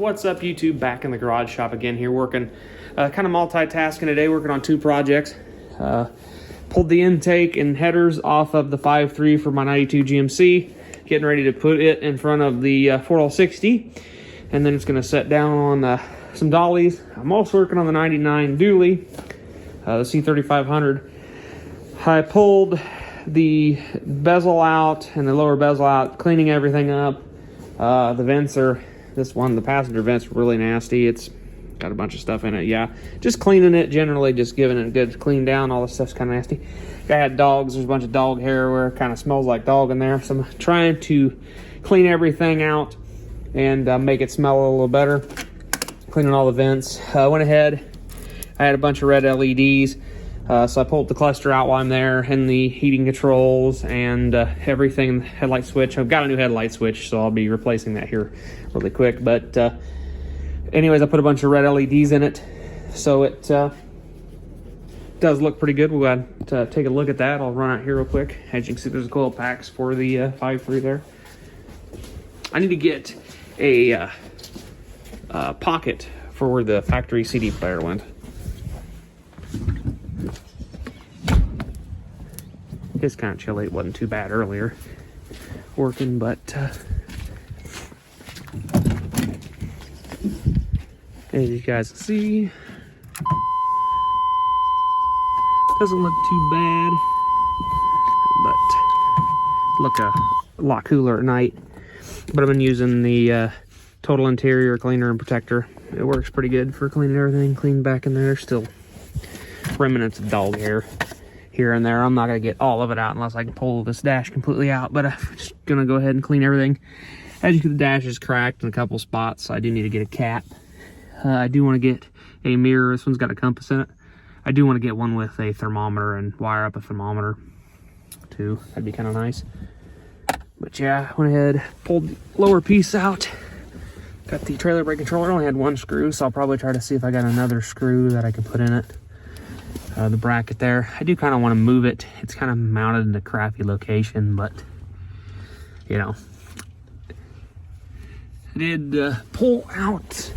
What's up, YouTube? Back in the garage shop again here, working kind of multitasking today, working on two projects. Pulled the intake and headers off of the 5.3 for my 92 GMC, getting ready to put it in front of the 4L60, and then it's going to set down on some dollies. I'm also working on the 99 dually, the C3500. I pulled the bezel out and the lower bezel out, cleaning everything up. The vents are, this one, the passenger vent's really nasty. It's got a bunch of stuff in it. Yeah, just cleaning it, generally just giving it a good clean down. All this stuff's kind of nasty. I had dogs, there's a bunch of dog hair where it kind of smells like dog in there. So I'm trying to clean everything out and make it smell a little better. Cleaning all the vents. Went ahead, I had a bunch of red LEDs. So I pulled the cluster out while I'm there, and the heating controls and everything, headlight switch. I've got a new headlight switch, so I'll be replacing that here really quick. But anyways, I put a bunch of red LEDs in it, so it does look pretty good. We'll go take a look at that. I'll run out here real quick. As you can see, there's coil packs for the 5.3 there. I need to get a pocket for where the factory CD player went. It's kind of chilly. It wasn't too bad earlier working, but as you guys can see, doesn't look too bad, but look a lot cooler at night. But I've been using the Total Interior Cleaner and Protector. It works pretty good for cleaning everything. Clean back in there. Still remnants of dog hair here and there. I'm not going to get all of it out unless I can pull this dash completely out, but I'm just going to go ahead and clean everything. As you can see, the dash is cracked in a couple spots, so I do need to get a cap. I do want to get a mirror. This one's got a compass in it. I do want to get one with a thermometer and wire up a thermometer too. That'd be kind of nice. But yeah, I went ahead, pulled the lower piece out. Got the trailer brake controller. I only had one screw, so I'll probably try to see if I got another screw that I can put in it. The bracket there, I do kind of want to move it. It's kind of mounted in a crappy location, but you know, I did pull out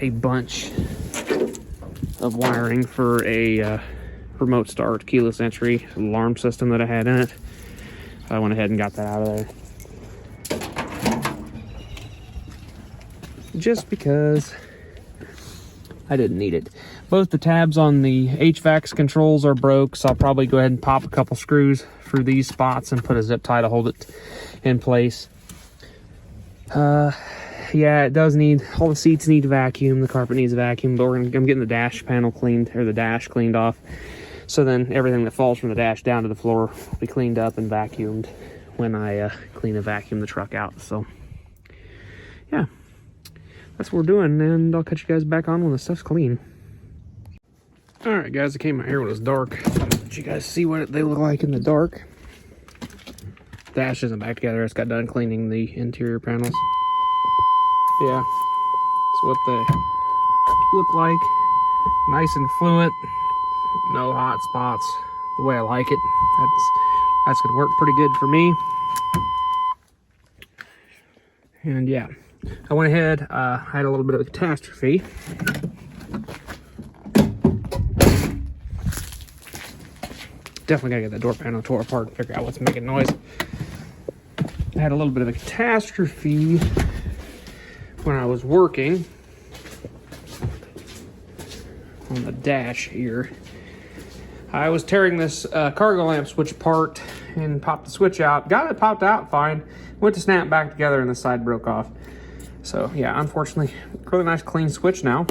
a bunch of wiring for a remote start keyless entry alarm system that I had in it. I went ahead and got that out of there just because I didn't need it. Both the tabs on the HVAC controls are broke, so I'll probably go ahead and pop a couple screws through these spots and put a zip tie to hold it in place. Yeah, it does need, all the seats need vacuum, the carpet needs vacuum, but I'm getting the dash panel cleaned, or the dash cleaned off. So then everything that falls from the dash down to the floor will be cleaned up and vacuumed when I clean and vacuum the truck out. So yeah, that's what we're doing, and I'll catch you guys back on when the stuff's clean. All right, guys, I came out here when it was dark. Let you guys see what they look like in the dark. Dash isn't back together. I just got done cleaning the interior panels. Yeah, that's what they look like. Nice and fluent. No hot spots. The way I like it. That's gonna work pretty good for me. And yeah, I went ahead. I had a little bit of a catastrophe. Definitely gotta get that door panel tore apart and figure out what's making noise. I had a little bit of a catastrophe when I was working on the dash here. I was tearing this cargo lamp switch apart and popped the switch out. Got it popped out fine. Went to snap back together and the side broke off. So yeah, unfortunately, really nice clean switch now.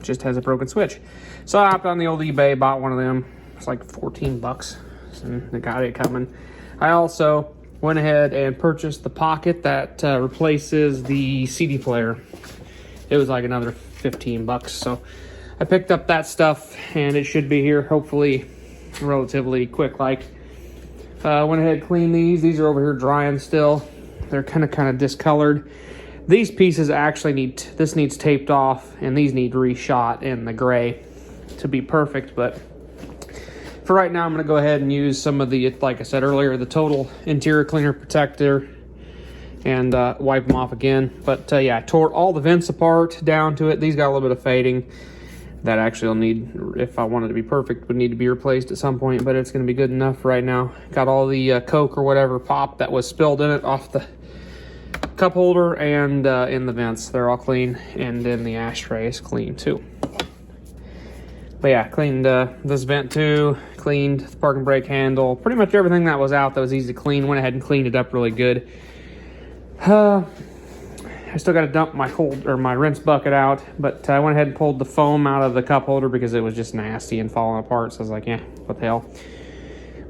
Just has a broken switch. So I hopped on the old eBay, bought one of them. It's like 14 bucks, and I got it coming. I also went ahead and purchased the pocket that replaces the CD player. It was like another 15 bucks. So I picked up that stuff, and it should be here hopefully relatively quick. Like, went ahead, cleaned these. These are over here drying still. They're kind of discolored. These pieces actually this needs taped off, and these need reshot in the gray to be perfect, but for right now, I'm going to go ahead and use some of the, like I said earlier, the Total Interior Cleaner Protector and wipe them off again. But yeah, I tore all the vents apart down to it. These got a little bit of fading that actually will need, if I wanted to be perfect, would need to be replaced at some point, but it's going to be good enough right now. Got all the Coke or whatever pop that was spilled in it off the cup holder and in the vents. They're all clean, and then the ashtray is clean too. But yeah, cleaned this vent too, cleaned the parking brake handle, pretty much everything that was out that was easy to clean. Went ahead and cleaned it up really good. I still got to dump my rinse bucket out, but I went ahead and pulled the foam out of the cup holder because it was just nasty and falling apart. So I was like, yeah, what the hell.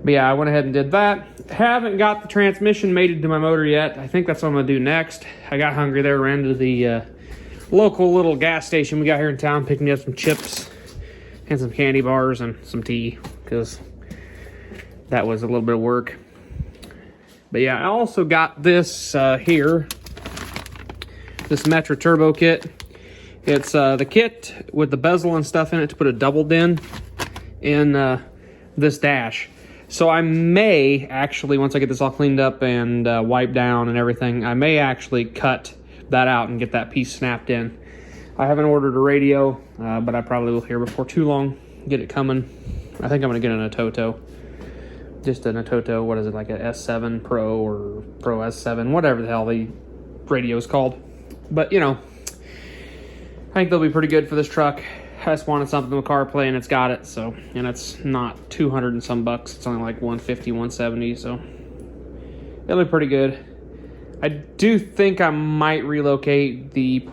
But yeah, I went ahead and did that. Haven't got the transmission mated to my motor yet. I think that's what I'm gonna do next. I got hungry there, ran to the local little gas station we got here in town, picking up some chips and some candy bars and some tea, because that was a little bit of work. But yeah, I also got this here, this Metro Turbo kit. It's the kit with the bezel and stuff in it to put a double din in this dash. So I may actually, once I get this all cleaned up and wiped down and everything, I may actually cut that out and get that piece snapped in. I haven't ordered a radio, but I probably will here before too long. Get it coming. I think I'm going to get an Atoto. Just an Atoto, what is it, like a S7 Pro or Pro S7, whatever the hell the radio is called. But, you know, I think they'll be pretty good for this truck. I just wanted something with CarPlay, and it's got it, so, and it's not 200 and some bucks. It's only like 150, 170, so it'll be pretty good. I do think I might relocate the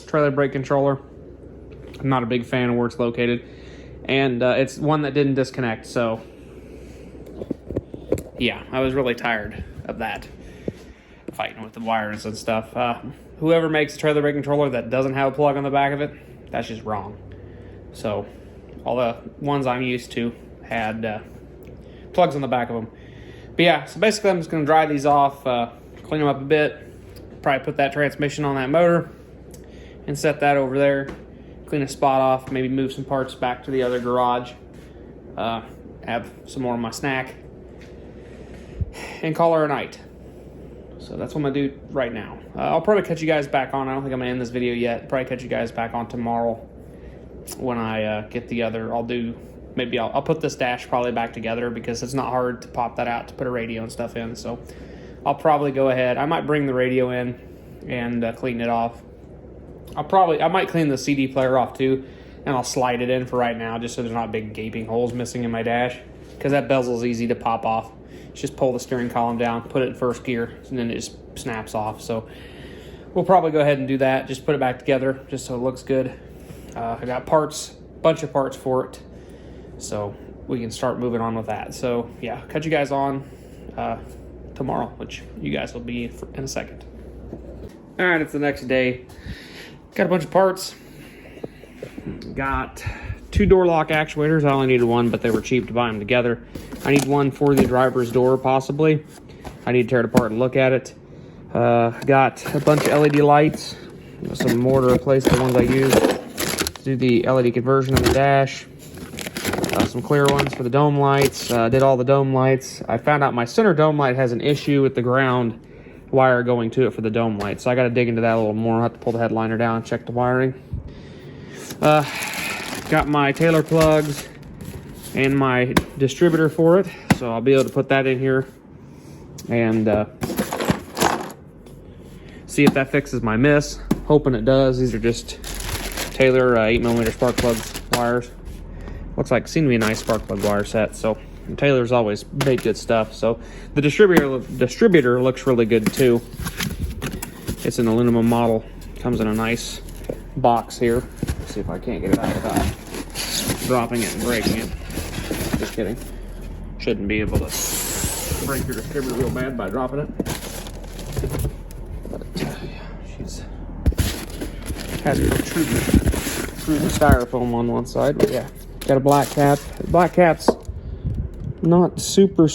trailer brake controller. I'm not a big fan of where it's located, and it's one that didn't disconnect, so yeah, I was really tired of that, fighting with the wires and stuff. Whoever makes a trailer brake controller that doesn't have a plug on the back of it, that's just wrong. So all the ones I'm used to had plugs on the back of them. But yeah, so basically I'm just going to dry these off, clean them up a bit, probably put that transmission on that motor and set that over there, clean a spot off, maybe move some parts back to the other garage, have some more of my snack, and call her a night. So that's what I'm going to do right now. I'll probably catch you guys back on. I don't think I'm going to end this video yet. Probably catch you guys back on tomorrow when I get the other. I'll put this dash probably back together because it's not hard to pop that out to put a radio and stuff in. So I'll probably go ahead. I might bring the radio in and clean it off. I might clean the CD player off too, and I'll slide it in for right now just so there's not big gaping holes missing in my dash, because that bezel is easy to pop off. Just pull the steering column down, put it in first gear, and then it just snaps off. So we'll probably go ahead and do that. Just put it back together just so it looks good. I got bunch of parts for it, so we can start moving on with that. So yeah, catch you guys on tomorrow, which you guys will be in a second. All right, it's the next day. Got a bunch of parts. Got 2 door lock actuators. I only needed one, but they were cheap to buy them together. I need one for the driver's door, possibly. I need to tear it apart and look at it. Got a bunch of LED lights. Some more to replace the ones I used to do the LED conversion of the dash. Some clear ones for the dome lights. Did all the dome lights. I found out my center dome light has an issue with the ground wire going to it for the dome light. So I got to dig into that a little more. I'll have to pull the headliner down and check the wiring. Got my Taylor plugs and my distributor for it, so I'll be able to put that in here and see if that fixes my miss. Hoping it does. These are just Taylor 8mm spark plug wires. Looks like seem to be a nice spark plug wire set. So Taylor's always made good stuff. So the distributor looks really good too. It's an aluminum model. Comes in a nice box here. Let's see if I can't get it out without dropping it and breaking it. Just kidding. Shouldn't be able to break your distributor real bad by dropping it. But she's has a protruding styrofoam on one side. But yeah, got a black cap. The black cap's not super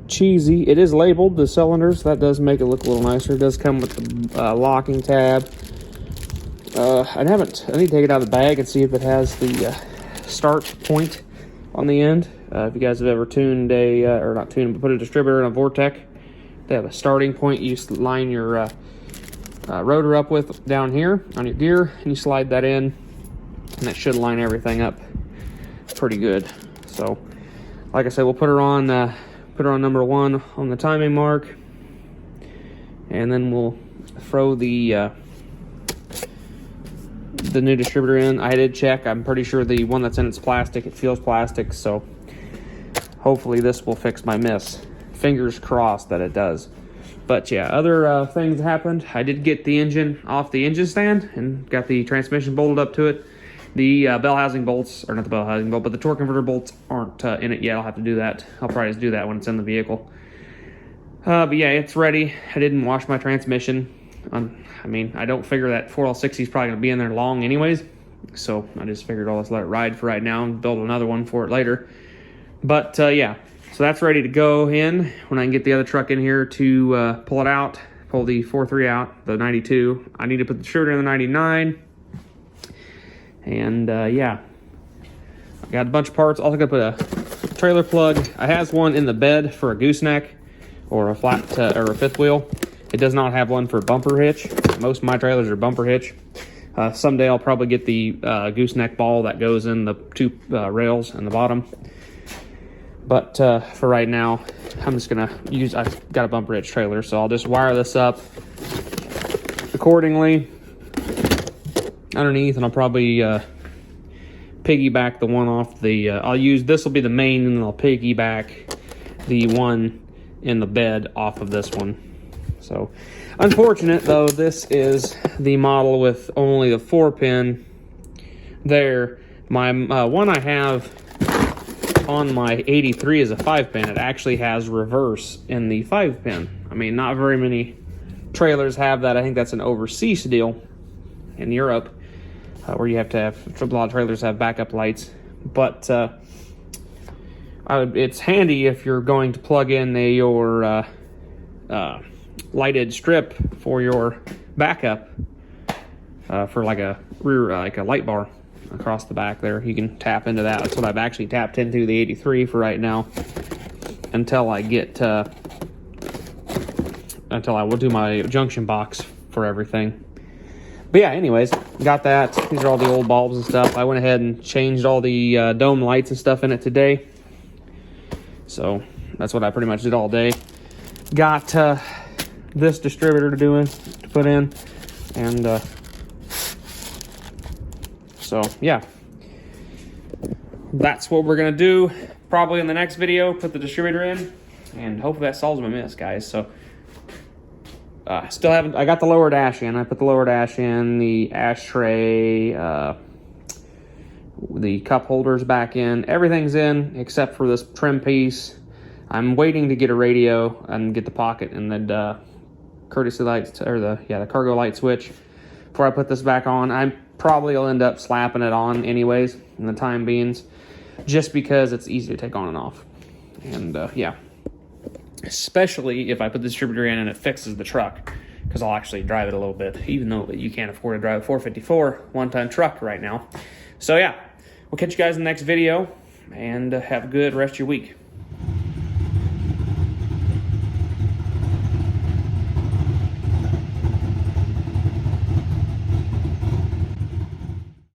cheesy. It is labeled, the cylinders. That does make it look a little nicer. It does come with the locking tab. I need to take it out of the bag and see if it has the start point on the end. If you guys have ever tuned or not tuned, but put a distributor in a Vortec They have a starting point you line your rotor up with down here on your gear, and you slide that in, and that should line everything up pretty good. So, like I said, we'll put her on number 1 on the timing mark, and then we'll throw the new distributor in. I did check. I'm pretty sure the one that's in it's plastic. It feels plastic, so hopefully this will fix my miss. Fingers crossed that it does. But yeah, other things happened. I did get the engine off the engine stand and got the transmission bolted up to it. The bell housing bolts, or not the bell housing bolt, but the torque converter bolts aren't in it yet. I'll have to do that. I'll probably just do that when it's in the vehicle. But yeah, it's ready. I didn't wash my transmission. I mean, I don't figure that 4L60 is probably going to be in there long anyways. So I just figured I'll just let it ride for right now and build another one for it later. But yeah, so that's ready to go in when I can get the other truck in here to pull it out, pull the 4.3 out, the 92. I need to put the distributor in the 99. And yeah, I got a bunch of parts. Also got to put a trailer plug. I has one in the bed for a gooseneck or a flat or a fifth wheel. It does not have one for bumper hitch. Most of my trailers are bumper hitch. Someday I'll probably get the gooseneck ball that goes in the 2 rails in the bottom. But for right now, I'm just gonna I've got a bumper hitch trailer, so I'll just wire this up accordingly underneath, and I'll probably piggyback the one off the, this will be the main, and then I'll piggyback the one in the bed off of this one. So, unfortunate though, this is the model with only the 4-pin there. My one I have on my 83 is a 5-pin. It actually has reverse in the 5-pin. I mean, not very many trailers have that. I think that's an overseas deal in Europe, where you have to have, a lot of trailers have backup lights. But it's handy if you're going to plug in your lighted strip for your backup, for like a rear, like a light bar across the back there. You can tap into that. That's what I've actually tapped into the 83 for right now, until I get until I will do my junction box for everything. But yeah, anyways, got that. These are all the old bulbs and stuff. I went ahead and changed all the dome lights and stuff in it today. So that's what I pretty much did all day. Got this distributor to put in, and so yeah, that's what we're gonna do probably in the next video. Put the distributor in, and hopefully that solves my miss, guys. So still haven't, I got the lower dash in. I put the lower dash in, the ashtray, the cup holders back in. Everything's in except for this trim piece. I'm waiting to get a radio and get the pocket and the courtesy lights, or the cargo light switch before I put this back on. I probably will end up slapping it on anyways in the time beings, just because it's easy to take on and off. And yeah, especially if I put the distributor in and it fixes the truck, because I'll actually drive it a little bit, even though you can't afford to drive a 454 one-ton truck right now. So yeah, we'll catch you guys in the next video, and have a good rest of your week.